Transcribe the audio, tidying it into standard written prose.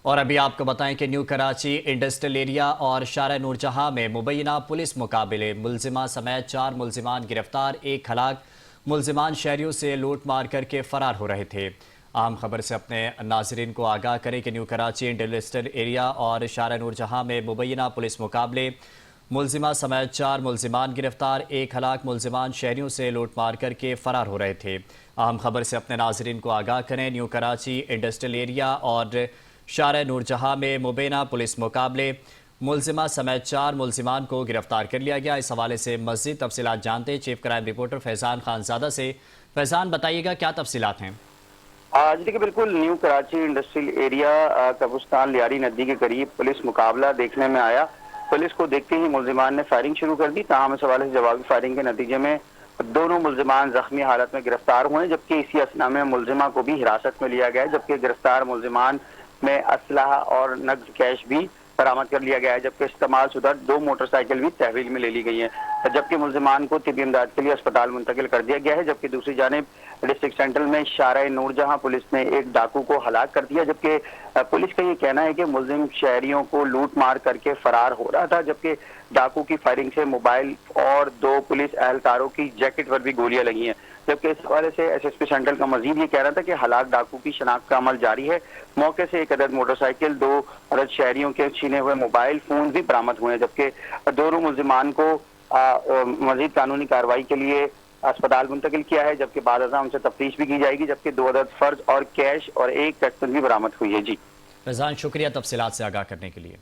اور ابھی آپ کو بتائیں کہ نیو کراچی انڈسٹریل ایریا اور شارع نور جہاں میں مبینہ پولیس مقابلے ملزمہ سمیت 4 ملزمان گرفتار، 1 ہلاک۔ ملزمان شہریوں سے لوٹ مار کر کے فرار ہو رہے تھے۔ اہم خبر سے اپنے ناظرین کو آگاہ کریں کہ نیو کراچی انڈسٹریل ایریا اور شارع نور جہاں میں مبینہ پولیس مقابلے ملزمہ سمیت 4 ملزمان گرفتار، 1 ہلاک۔ ملزمان شہریوں سے لوٹ مار کر کے فرار ہو رہے تھے۔ اہم خبر سے اپنے ناظرین کو آگاہ کریں، نیو کراچی انڈسٹریل ایریا اور شارع نور جہاں میں مبینہ پولیس مقابلے ملزمہ سمیت 4 ملزمان کو گرفتار کر لیا گیا۔ اس حوالے سے مزید تفصیلات جانتے ہیں چیف کرائم رپورٹر فیضان خان زادہ سے۔ فیضان، بتائیے گا کیا تفصیلات ہیں؟ جی دیکھیں، بالکل نیو کراچی انڈسٹریل ایریا قبرستان لیاری ندی کے قریب پولیس مقابلہ دیکھنے میں آیا۔ پولیس کو دیکھتے ہی ملزمان نے فائرنگ شروع کر دی، تاہم اس حوالے سے جوابی فائرنگ کے نتیجے میں دونوں ملزمان زخمی حالت میں گرفتار ہوئے، جبکہ اسی اثناء میں ملزمہ کو بھی حراست میں لیا گیا، جبکہ گرفتار ملزمان میں اسلحہ اور نقد کیش بھی برآمد کر لیا گیا ہے، جبکہ استعمال شدہ 2 موٹر سائیکل بھی تحویل میں لے لی گئی ہیں، جبکہ ملزمان کو طبی امداد کے لیے اسپتال منتقل کر دیا گیا ہے۔ جبکہ دوسری جانب ڈسٹرکٹ سینٹرل میں شارع نور جہاں پولیس نے ایک ڈاکو کو ہلاک کر دیا، جبکہ پولیس کا یہ کہنا ہے کہ ملزم شہریوں کو لوٹ مار کر کے فرار ہو رہا تھا، جبکہ ڈاکو کی فائرنگ سے موبائل اور 2 پولیس اہلکاروں کی جیکٹ پر بھی گولیاں لگی ہیں۔ جبکہ اس حوالے سے ایس ایس پی سینٹرل کا مزید یہ کہہ رہا تھا کہ ہلاک ڈاکو کی شناخت کا عمل جاری ہے۔ موقع سے 1 عدد موٹر سائیکل، 2 عدد شہریوں کے چھینے ہوئے موبائل فون بھی برآمد ہوئے ہیں، جبکہ دونوں ملزمان کو مزید قانونی کارروائی کے لیے اسپتال منتقل کیا ہے، جبکہ بعد ازاں ان سے تفتیش بھی کی جائے گی، جبکہ 2 عدد فرد اور کیش اور 1 پسٹل بھی برآمد ہوئی ہے۔ جی فیضان، شکریہ تفصیلات سے آگاہ کرنے کے لیے۔